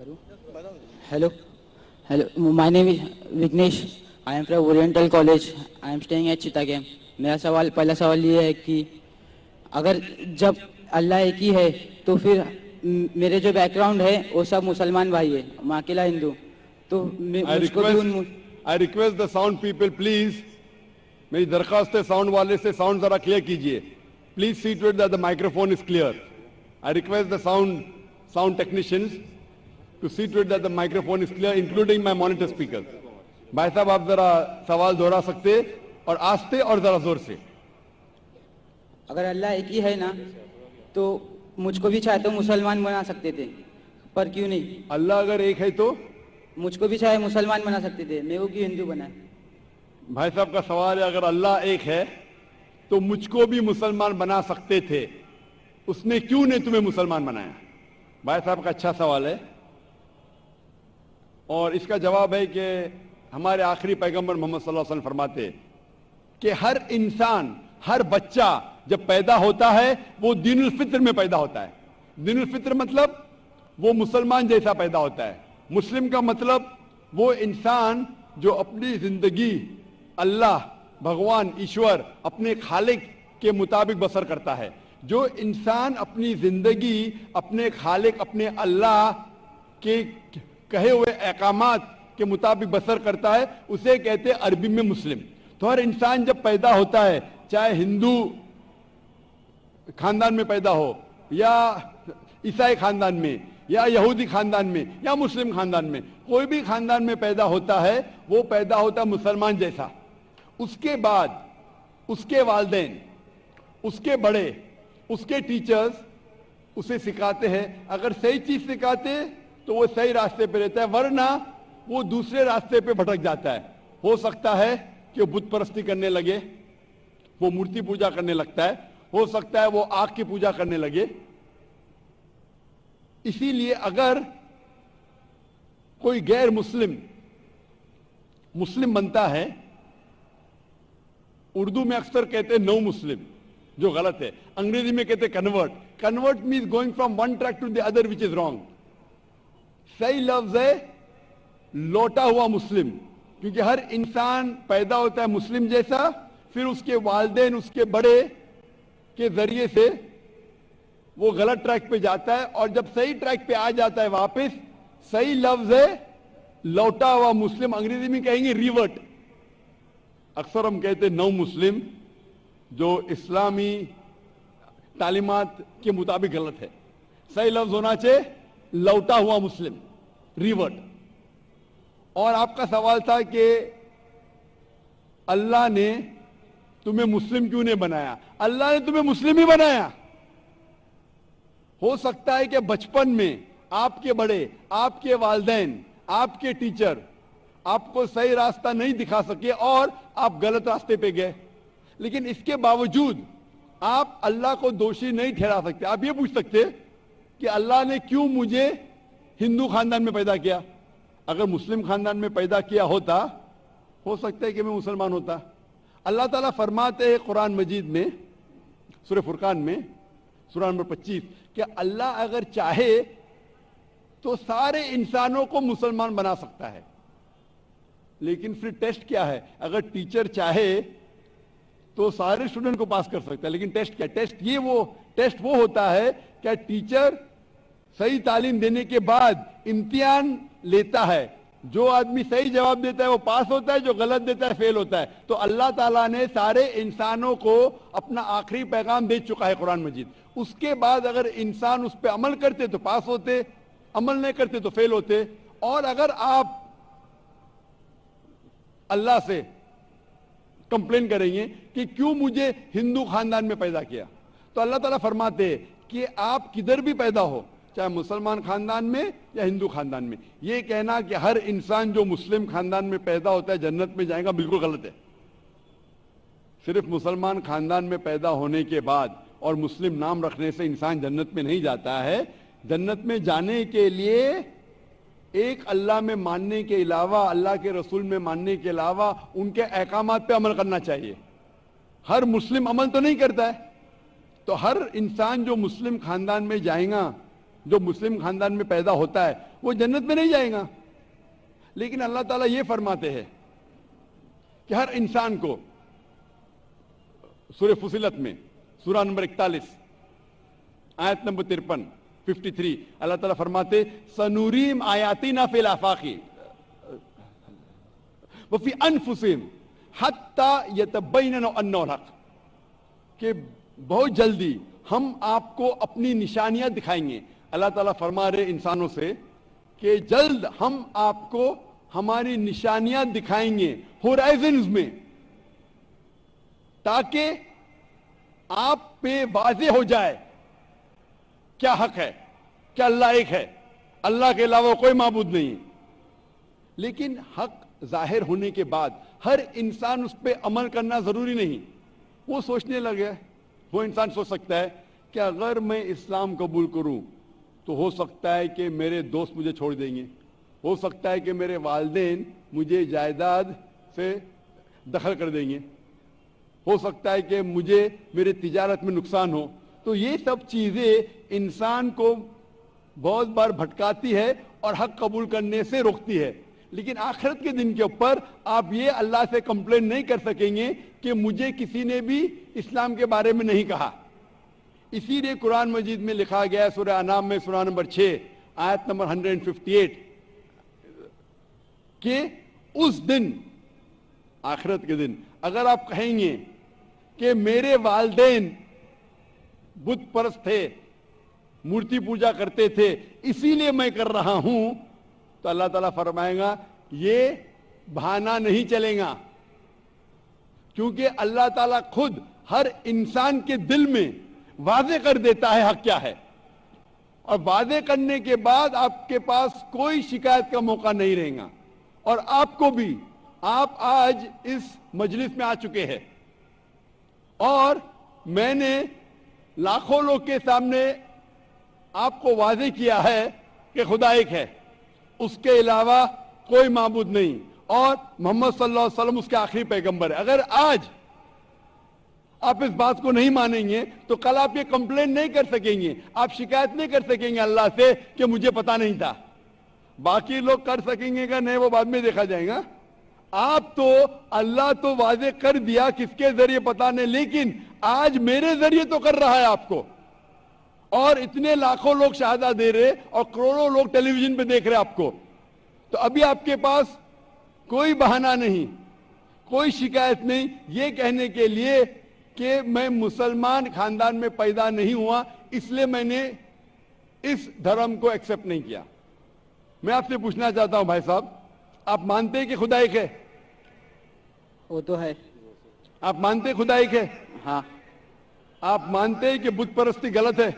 Hello. Hello. My name is Vignesh. I am from Oriental College. I am staying at Chittagam. मेरा पहला सवाल ये है कि अगर जब अल्लाह एक ही है तो फिर मेरे जो बैकग्राउंड है वो सब मुसलमान भाई है, मैं अकेला हिंदू, तो मुझको भी I request the sound people please, मेरी दरखास्त है साउंड वाले से साउंड जरा क्लियर कीजिए. Please see to it that the microphone is clear. I request the sound technicians to see to it that the microphone is clear, including my monitor speakers. भाई साहब आप जरा सवाल दोहरा सकते और आस्ते और जरा जोर से. अगर अल्लाह एक ही है ना तो मुझको भी चाहे तो मुसलमान बना सकते थे, पर क्यों नहीं? अल्लाह अगर एक है तो मुझको भी चाहे मुसलमान बना सकते थे, मैं वो क्यों हिंदू बनाए? भाई साहब का सवाल है अगर अल्लाह एक है तो मुझको भी मुसलमान बना सकते थे, उसने क्यों नहीं तुम्हें मुसलमान बनाया? भाई साहब का अच्छा सवाल है और इसका जवाब है कि हमारे आखिरी पैगंबर मोहम्मद सल्लल्लाहु अलैहि वसल्लम फरमाते कि हर इंसान, हर बच्चा जब पैदा होता है वो दीनुल फित्र में पैदा होता है. दीनुल फित्र मतलब वो मुसलमान जैसा पैदा होता है. मुस्लिम का मतलब वो इंसान जो अपनी जिंदगी अल्लाह, भगवान, ईश्वर, अपने खालिक के मुताबिक बसर करता है. जो इंसान अपनी जिंदगी अपने खालिक, अपने अल्लाह के कहे हुए अहकामात के मुताबिक बसर करता है उसे कहते हैं अरबी में मुस्लिम. तो हर इंसान जब पैदा होता है, चाहे हिंदू खानदान में पैदा हो या ईसाई खानदान में या यहूदी खानदान में या मुस्लिम खानदान में, कोई भी खानदान में पैदा होता है वो पैदा होता है मुसलमान जैसा. उसके बाद उसके वालिदैन, उसके बड़े, उसके टीचर्स उसे सिखाते हैं. अगर सही चीज सिखाते तो वो सही रास्ते पे रहता है, वरना वो दूसरे रास्ते पे भटक जाता है. हो सकता है कि वो बुत परस्ती करने लगे, वो मूर्ति पूजा करने लगता है, हो सकता है वो आग की पूजा करने लगे. इसीलिए अगर कोई गैर मुस्लिम मुस्लिम बनता है, उर्दू में अक्सर कहते हैं नो मुस्लिम, जो गलत है. अंग्रेजी में कहते हैं convert. Convert means going from one track to the other which is wrong. सही लफ्ज है लौटा हुआ मुस्लिम, क्योंकि हर इंसान पैदा होता है मुस्लिम जैसा, फिर उसके वालिदैन, उसके बड़े के जरिए से वो गलत ट्रैक पे जाता है और जब सही ट्रैक पे आ जाता है वापस, सही लफ्ज है लौटा हुआ मुस्लिम. अंग्रेजी में कहेंगे रिवर्ट. अक्सर हम कहते हैं नौ मुस्लिम, जो इस्लामी तालीमात के मुताबिक गलत है. सही लफ्ज होना चाहिए लौटा हुआ मुस्लिम, रिवर्ट. और आपका सवाल था कि अल्लाह ने तुम्हें मुस्लिम क्यों नहीं बनाया? अल्लाह ने तुम्हें मुस्लिम ही बनाया. हो सकता है कि बचपन में आपके बड़े, आपके वालिदैन, आपके टीचर आपको सही रास्ता नहीं दिखा सके और आप गलत रास्ते पे गए, लेकिन इसके बावजूद आप अल्लाह को दोषी नहीं ठहरा सकते. आप ये पूछ सकते कि अल्लाह ने क्यों मुझे हिंदू खानदान में पैदा किया? अगर मुस्लिम खानदान में पैदा किया होता, हो सकता है कि मैं मुसलमान होता. अल्लाह ताला फरमाते हैं कुरान मजीद में, सूरह फुरकान में, सूरह नंबर 25, कि अल्लाह अगर चाहे तो सारे इंसानों को मुसलमान बना सकता है. लेकिन फिर टेस्ट क्या है? अगर टीचर चाहे तो सारे स्टूडेंट को पास कर सकता है, लेकिन टेस्ट क्या? टेस्ट वो होता है क्या टीचर सही तालीम देने के बाद इम्तिहान लेता है. जो आदमी सही जवाब देता है वो पास होता है, जो गलत देता है फेल होता है. तो अल्लाह ताला ने सारे इंसानों को अपना आखिरी पैगाम दे चुका है कुरान मजीद. उसके बाद अगर इंसान उस पर अमल करते तो पास होते, अमल नहीं करते तो फेल होते. और अगर आप अल्लाह से कंप्लेन करेंगे कि क्यों मुझे हिंदू खानदान में पैदा किया, तो अल्लाह ताला फरमाते हैं कि आप किधर भी पैदा हो, चाहे मुसलमान खानदान में या हिंदू खानदान में, ये कहना कि हर इंसान जो मुस्लिम खानदान में पैदा होता है जन्नत में जाएगा, बिल्कुल गलत है. सिर्फ मुसलमान खानदान में पैदा होने के बाद और मुस्लिम नाम रखने से इंसान जन्नत में नहीं जाता है. जन्नत में जाने के लिए एक अल्लाह में मानने के अलावा, अल्लाह के रसूल में मानने के अलावा उनके अहकामात पे अमल करना चाहिए. हर मुस्लिम अमल तो नहीं करता है, तो हर इंसान जो मुस्लिम खानदान में जाएगा جو مسلم خاندان میں پیدا ہوتا ہے وہ جنت میں نہیں جائے گا. لیکن اللہ تعالیٰ یہ فرماتے ہیں کہ ہر انسان کو سورہ فصلت میں سورہ نمبر 41 آیت نمبر 53 اللہ تعالیٰ فرماتے سنوریم آیاتنا فی الآفاق وفی انفسہم حتی یتبین انہ الحق، کہ بہت جلدی ہم آپ کو اپنی نشانیاں دکھائیں گے. اللہ تعالیٰ فرما رہے انسانوں سے کہ جلد ہم آپ کو ہماری نشانیاں دکھائیں گے ہورائزنز میں، تاکہ آپ پہ واضح ہو جائے کیا حق ہے، کیا اللہ ایک ہے، اللہ کے علاوہ کوئی معبود نہیں. لیکن حق ظاہر ہونے کے بعد ہر انسان اس پہ عمل کرنا ضروری نہیں. وہ سوچنے لگے، وہ انسان سوچ سکتا ہے کہ اگر میں اسلام قبول کروں تو ہو سکتا ہے کہ میرے دوست مجھے چھوڑ دیں گے، ہو سکتا ہے کہ میرے والدین مجھے جائیداد سے دخل کر دیں گے، ہو سکتا ہے کہ مجھے میرے تجارت میں نقصان ہو. تو یہ سب چیزیں انسان کو بہت بار بھٹکاتی ہے اور حق قبول کرنے سے روکتی ہے. لیکن آخرت کے دن کے اوپر آپ یہ اللہ سے کمپلین نہیں کر سکیں گے کہ مجھے کسی نے بھی اسلام کے بارے میں نہیں کہا. اسی لیے قرآن مجید میں لکھا گیا ہے سورہ انعام میں سورہ نمبر 6 آیت نمبر 158 کہ اس دن، آخرت کے دن، اگر آپ کہیں گے کہ میرے والدین بت پرست تھے، مورتی پوجا کرتے تھے، اسی لیے میں کر رہا ہوں، تو اللہ تعالیٰ فرمائے گا یہ بہانہ نہیں چلے گا، کیونکہ اللہ تعالیٰ خود ہر انسان کے دل میں واضح کر دیتا ہے حق کیا ہے، اور واضح کرنے کے بعد آپ کے پاس کوئی شکایت کا موقع نہیں رہے گا. اور آپ کو بھی، آپ آج اس مجلس میں آ چکے ہیں اور میں نے لاکھوں لوگ کے سامنے آپ کو واضح کیا ہے کہ خدا ایک ہے، اس کے علاوہ کوئی معبود نہیں، اور محمد صلی اللہ علیہ وسلم اس کے آخری پیغمبر ہے. اگر آج آپ اس بات کو نہیں مانیں گے تو کل آپ یہ کمپلین نہیں کر سکیں گے، آپ شکایت نہیں کر سکیں گے اللہ سے کہ مجھے پتا نہیں تھا. باقی لوگ کر سکیں گے کہ نہیں، وہ بعد میں دیکھا جائے گا. آپ تو اللہ تو واضح کر دیا کس کے ذریعے پتا نہیں، لیکن آج میرے ذریعے تو کر رہا ہے آپ کو، اور اتنے لاکھوں لوگ شہادہ دے رہے اور کروڑوں لوگ ٹیلی ویژن پہ دیکھ رہے آپ کو. تو ابھی آپ کے پاس کوئی بہانہ نہیں، کوئی شکایت نہیں یہ کہنے کے لیے کہ میں مسلمان خاندان میں پیدا نہیں ہوا، اس لیے میں نے اس دھرم کو ایکسپٹ نہیں کیا. میں آپ سے پوچھنا چاہتا ہوں بھائی صاحب، آپ مانتے ہیں کہ خدا ایک ہے؟ وہ تو ہے. آپ مانتے ہیں خدا ایک ہے؟ ہاں. آپ مانتے ہیں کہ بت پرستی غلط ہے؟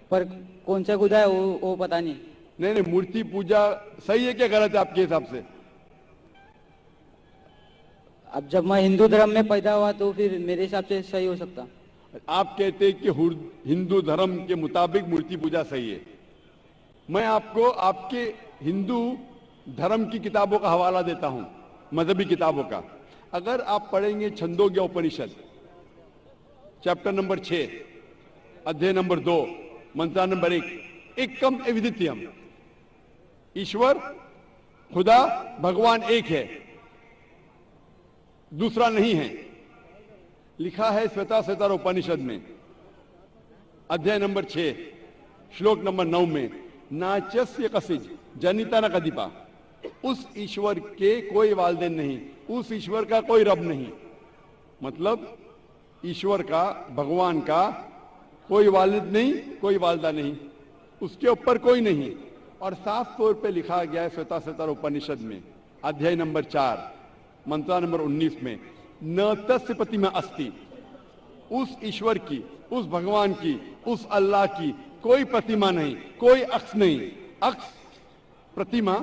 پر کون سا خدا ہے وہ پتا نہیں. نہیں، مورتی پوجا صحیح ہے کہ غلط ہے آپ کے حساب سے؟ اب جب میں ہندو دھرم میں پیدا ہوا تو پھر میرے حساب سے صحیح ہو سکتا. آپ کہتے ہیں کہ ہندو دھرم کے مطابق مورتی پوجا صحیح ہے. میں آپ کو آپ کے ہندو دھرم کی کتابوں کا حوالہ دیتا ہوں، مذہبی کتابوں کا. اگر آپ پڑھیں گے چھندوگیہ اپنشد چیپٹر نمبر 6 ادھیے نمبر 2 منترا نمبر 1، ایکم ایودتیم، ایشور خدا بھگوان ایک ہے، دوسرا نہیں ہے. لکھا ہے سویتا سوتر اپنشد میں ادھیے نمبر 6 شلوک نمبر 9 میں، ناچسیہ کسج جنیتا نہ کدیپا، اس ایشور کے کوئی والدین نہیں، اس ایشور کا کوئی رب نہیں. مطلب ایشور کا، بھگوان کا کوئی والد نہیں، کوئی والدہ نہیں، اس کے اوپر کوئی نہیں. اور صاف طور پہ لکھا گیا ہے سویتا سوتر اپنشد میں ادھیے نمبر 4 منترا نمبر 19 میں، نہ تسیہ پرتیما استی، اس ایشور کی، اس بھگوان کی، اس اللہ کی کوئی پرتیما نہیں، کوئی عکس نہیں. عکس، پرتیما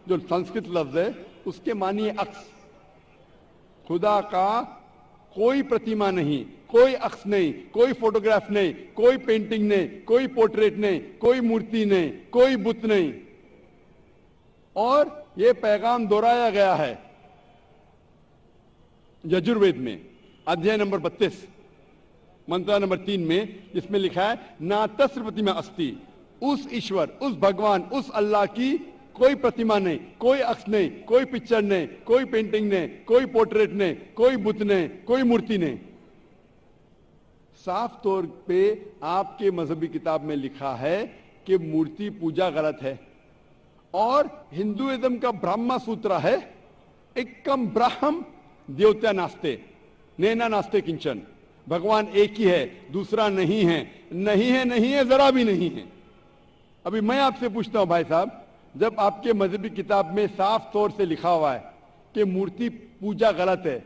جو سنسکرت لفظ ہے اس کے معنی ہے عکس. خدا کا کوئی پرتیما نہیں، کوئی عکس نہیں، کوئی فوٹوگراف نہیں، کوئی پینٹنگ نہیں، کوئی پورٹریٹ نہیں، کوئی مورتی نہیں، کوئی بت نہیں. اور یہ پیغام دہرایا گیا ہے یجروید میں ادھیے نمبر 32 منترا نمبر 3 میں، جس میں لکھا ہے ناتسر پرتیما استی، उस ईश्वर, उस भगवान, उस अल्लाह की कोई प्रतिमा नहीं, कोई अक्स नहीं, कोई पिक्चर नहीं, कोई पेंटिंग नहीं, कोई पोर्ट्रेट नहीं, कोई बुत नहीं, कोई मूर्ति नहीं। साफ तौर पे आपके मजहबी किताब में लिखा है कि मूर्ति पूजा गलत है, और हिंदुइज्म का ब्रह्मा सूत्र है, एकम ब्रह्म देवता नास्ते नैना नास्ते किंचन, भगवान एक ही है, दूसरा नहीं है, नहीं है, नहीं है, जरा भी नहीं है। अभी मैं आपसे पूछता हूं भाई साहब, जब आपके मजहबी किताब में साफ तौर से लिखा हुआ है कि मूर्ति पूजा गलत है,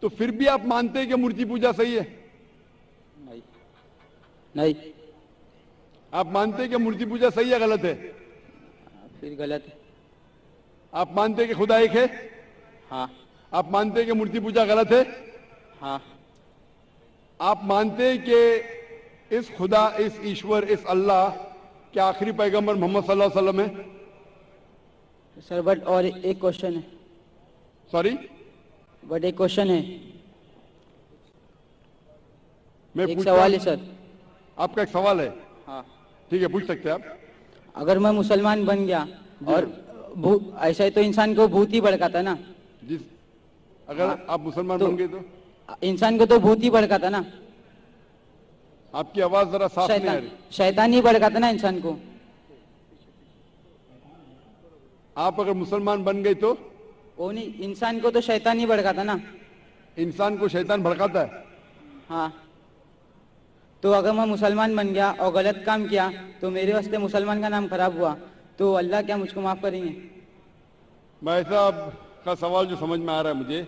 तो फिर भी आप मानते हैं कि मूर्ति पूजा सही है? नहीं, नहीं। आप मानते हैं कि मूर्ति पूजा सही है, गलत है? फिर गलत है। आप मानते हैं कि खुदा एक है? हाँ। आप मानते हैं कि मूर्ति पूजा गलत है? हाँ। आप मानते हैं कि इस खुदा, इस ईश्वर, इस अल्लाह के आखिरी पैगंबर मोहम्मद सल्लल्लाहु अलैहि वसल्लम है? सर बट और एक क्वेश्चन है। सॉरी, बट एक क्वेश्चन है, मैं एक पूछता सवाल है हूं। सर। आपका एक सवाल है? हाँ। ठीक है, पूछ सकते हैं आप। अगर मैं मुसलमान बन गया और ऐसा ही तो इंसान को भूत ही भड़काता ना। जिस अगर हाँ, आप मुसलमान तो बन गए तो इंसान को तो भूत ही भड़काता ना। आपकी आवाज जरा साफ नहीं आ रही। शैतान ही भड़काता ना इंसान को। आप अगर मुसलमान बन गए तो वो नहीं, इंसान को तो शैतान ही भड़काता ना। इंसान को शैतान भड़काता है? हाँ। तो अगर मैं मुसलमान बन गया और गलत काम किया तो मेरे वास्ते मुसलमान का नाम खराब हुआ, तो अल्लाह क्या मुझको माफ करेंगे? भाई साहब का सवाल जो समझ में आ रहा है मुझे,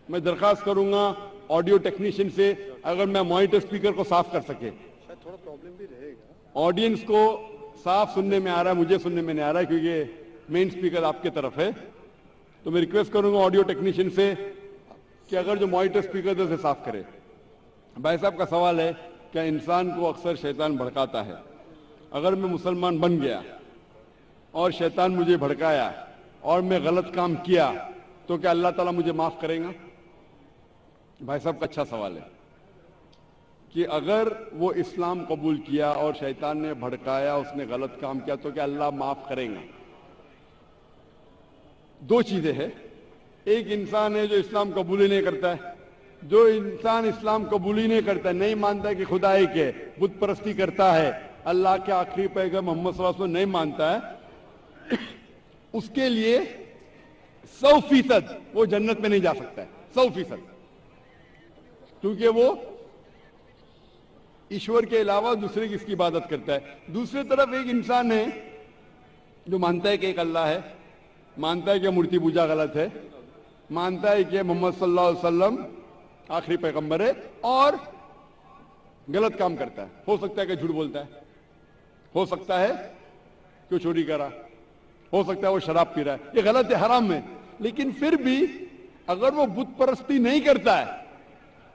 मैं दरखास्त करूंगा ऑडियो टेक्नीशियन से, अगर मैं मॉनिटर स्पीकर को साफ कर सके। थोड़ा प्रॉब्लम भी रहेगा। ऑडियंस को साफ सुनने में आ रहा है, मुझे सुनने में नहीं आ रहा है, क्योंकि मेन स्पीकर आपके तरफ है। तो मैं रिक्वेस्ट करूंगा ऑडियो टेक्नीशियन से कि अगर जो मॉनिटर स्पीकर उसे साफ करे। भाई साहब का सवाल है, क्या इंसान को अक्सर शैतान भड़काता है? अगर मैं मुसलमान बन गया और शैतान मुझे भड़काया और मैं गलत काम किया, तो क्या अल्लाह ताला मुझे माफ करेगा? भाई साहब का अच्छा सवाल है कि अगर वो इस्लाम कबूल किया और शैतान ने भड़काया, उसने गलत काम किया, तो क्या अल्लाह माफ करेगा? दो चीजें हैं। एक इंसान है जो इस्लाम कबूल ही नहीं करता है। जो इंसान इस्लाम कबूल ही नहीं करता है, नहीं मानता है कि खुदा एक है, बुत परस्ती करता है, अल्लाह के आखिरी पैगंबर मोहम्मद सल्लल्लाहु अलैहि वसल्लम नहीं मानता है, उसके लिए 100% वो जन्नत में नहीं जा सकता है। 100%, क्योंकि वो ईश्वर के अलावा दूसरे किसकी इबादत करता है। दूसरी तरफ एक इंसान है जो मानता है कि एक अल्लाह है, मानता है कि मूर्ति पूजा गलत है, मानता है कि मोहम्मद सल्लल्लाहु अलैहि वसल्लम आखिरी पैगंबर है, और गलत काम करता है। हो सकता है कि झूठ बोलता है, हो सकता है कि वो चोरी करा, हो सकता है वो शराब पी रहा है, ये गलत है, हराम है। लेकिन फिर भी अगर वो बुत परस्ती नहीं करता है,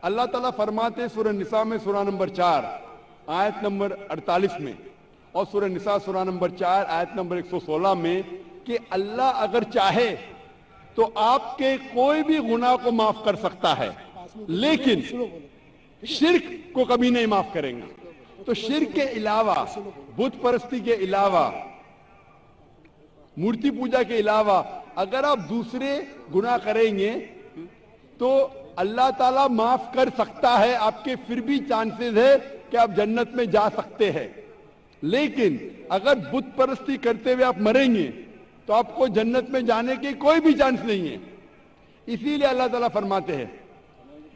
अल्लाह ताला फरमाते सूरह निसा में सूरह नंबर 4 आयत नंबर 48 में, और सूरह निसा सूरह नंबर 4 आयत नंबर 116 में कि अल्लाह अगर चाहे तो आपके कोई भी गुनाह को माफ कर सकता है, लेकिन शिर्क को कभी नहीं माफ करेंगे। तो शिर्क के अलावा, बुत परस्ती के अलावा, मूर्ति पूजा के अलावा अगर आप दूसरे गुनाह करेंगे तो अल्लाह ताला माफ कर सकता है। आपके फिर भी चांसेस है कि आप जन्नत में जा सकते हैं। लेकिन अगर बुत परस्ती करते हुए आप मरेंगे तो आपको जन्नत में जाने के कोई भी चांस नहीं है। इसीलिए अल्लाह ताला फरमाते हैं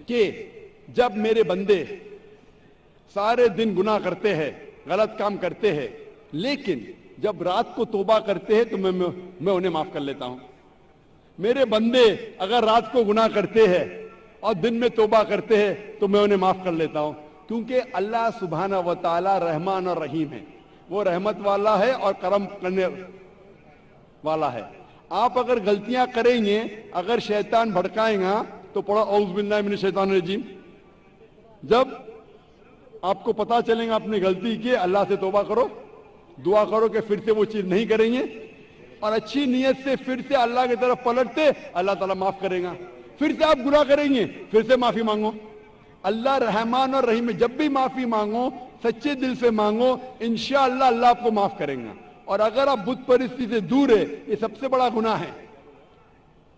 कि जब मेरे बंदे सारे दिन गुनाह करते हैं, गलत काम करते हैं, लेकिन जब रात को तौबा करते हैं तो मैं उन्हें माफ कर लेता हूं। मेरे बंदे अगर रात को गुनाह करते हैं और दिन में तौबा करते हैं तो मैं उन्हें माफ कर लेता हूं, क्योंकि अल्लाह सुब्हाना व तआला रहमान और रहीम है। वो रहमत वाला है और करम करने वाला है। आप अगर गलतियां करेंगे, अगर शैतान भड़काएगा तो पढ़ो औज़ बिल्लाहि मिनश शैतानिर रजीम। जब आपको पता चलेगा आपने गलती की, अल्लाह से तौबा करो, दुआ करो कि फिर से वो चीज नहीं करेंगे, और अच्छी नीयत से फिर से अल्लाह की तरफ पलटते, अल्लाह ताला माफ करेगा। फिर से आप गुनाह करेंगे, फिर से माफी मांगो। अल्लाह रहमान और रहीम है, जब भी माफी मांगो سچے دل سے مانگو, انشاءاللہ اللہ آپ کو معاف کریں گا. اور اگر آپ بت پرستی سے دور ہے, یہ سب سے بڑا گناہ ہے,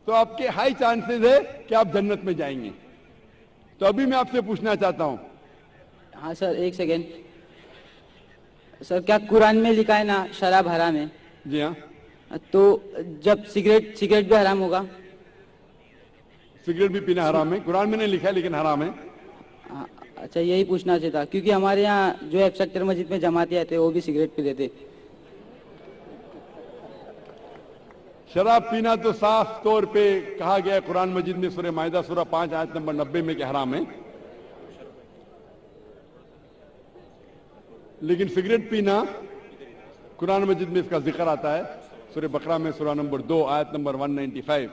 تو آپ کے ہائی چانسز ہے کہ آپ جنت میں جائیں گے. تو ابھی میں آپ سے پوچھنا چاہتا ہوں. ہاں سر, ایک سیکنڈ سر, کیا قرآن میں لکھا ہے نا شراب حرام ہے؟ جی ہاں, تو جب سگریٹ بھی حرام ہوگا؟ سگریٹ بھی پینا حرام ہے, قرآن میں نہیں لکھا ہے لیکن حرام ہے. اچھا, یہی پوچھنا چاہتا, کیونکہ ہمارے یہاں جو ہے سیکٹر مسجد میں جماعتی آتے وہ بھی سگریٹ پی لیتے. شراب پینا تو صاف طور پہ کہا گیا ہے قرآن مجید میں سورہ مائدہ سورہ 5 آیت نمبر 90 میں کہ حرام ہے. لیکن سگریٹ پینا قرآن مجید میں اس کا ذکر آتا ہے سورہ بقرہ میں سورہ نمبر 2 آیت نمبر 195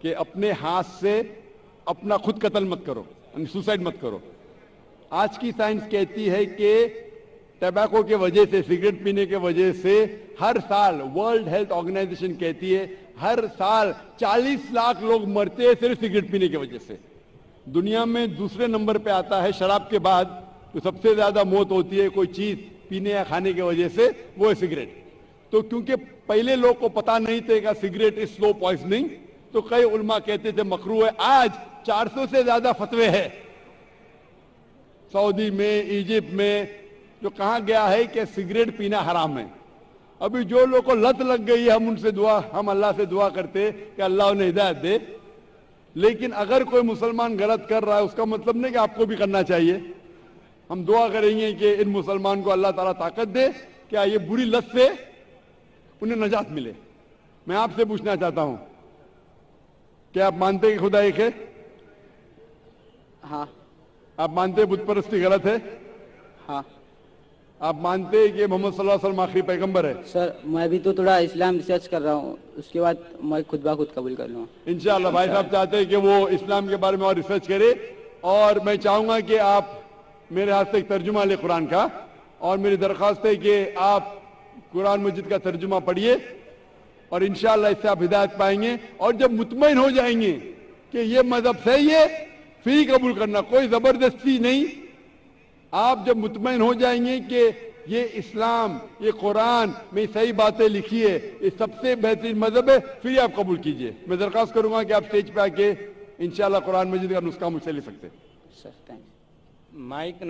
کہ اپنے ہاتھ سے اپنا خود قتل مت کرو, یعنی سوسائڈ مت کرو. آج کی سائنس کہتی ہے کہ ٹیباکو کے وجہ سے, سگریٹ پینے کے وجہ سے ہر سال ورلڈ ہیلتھ آرگنائزیشن کہتی ہے ہر سال 40 لاکھ لوگ مرتے ہیں صرف سگریٹ پینے کی وجہ سے. دنیا میں دوسرے نمبر پہ آتا ہے شراب کے بعد, تو سب سے زیادہ موت ہوتی ہے کوئی چیز پینے یا کھانے کی وجہ سے, وہ ہے سگریٹ. تو کیونکہ پہلے لوگ کو پتا نہیں تھے کہ سگریٹ از سلو پوائزننگ, تو کئی علماء کہتے تھے مکروہ ہے. آج 400 سے زیادہ فتوے ہیں سعودی میں, ایجپٹ میں, جو کہا گیا ہے کہ سگریٹ پینا حرام ہے. ابھی جو لوگ کو لت لگ گئی ہے, ہم اللہ سے دعا کرتے کہ اللہ انہیں ہدایت دے. لیکن اگر کوئی مسلمان غلط کر رہا ہے اس کا مطلب نہیں کہ آپ کو بھی کرنا چاہیے. ہم دعا کریں گے کہ ان مسلمان کو اللہ تعالیٰ طاقت دے کہ یہ بری لت سے انہیں نجات ملے. میں آپ سے پوچھنا چاہتا ہوں, کیا آپ مانتے کہ خدا ایک ہے؟ ہاں. آپ مانتے بت پرستی غلط ہے؟ ہاں. آپ مانتے کہ محمد صلی اللہ علیہ وسلم آخری پیغمبر ہے؟ سر, میں بھی تو تھوڑا اسلام ریسرچ کر رہا ہوں, اس کے بعد میں خود بخود قبول کر لوں گا انشاءاللہ. بھائی صاحب چاہتے ہیں کہ وہ اسلام کے بارے میں اور ریسرچ کرے, اور میں چاہوں گا کہ آپ میرے ہاتھ سے ایک ترجمہ لیں قرآن کا, اور میری درخواست ہے کہ آپ قرآن مجید کا ترجمہ پڑھیے, اور انشاءاللہ اس سے آپ ہدایت پائیں گے. اور جب مطمئن ہو جائیں گے کہ یہ مذہب صحیح ہے, پھر ہی قبول کرنا, کوئی زبردستی نہیں. آپ جب مطمئن ہو جائیں گے کہ یہ اسلام, یہ قرآن میں صحیح باتیں لکھی ہے, یہ سب سے بہترین مذہب ہے, پھر ہی آپ قبول کیجئے. میں درخواست کروں گا کہ آپ اسٹیج پہ آ کے انشاءاللہ قرآن مجید کا نسخہ مجھ سے لے سکتے. سر, تھینک یو. مائک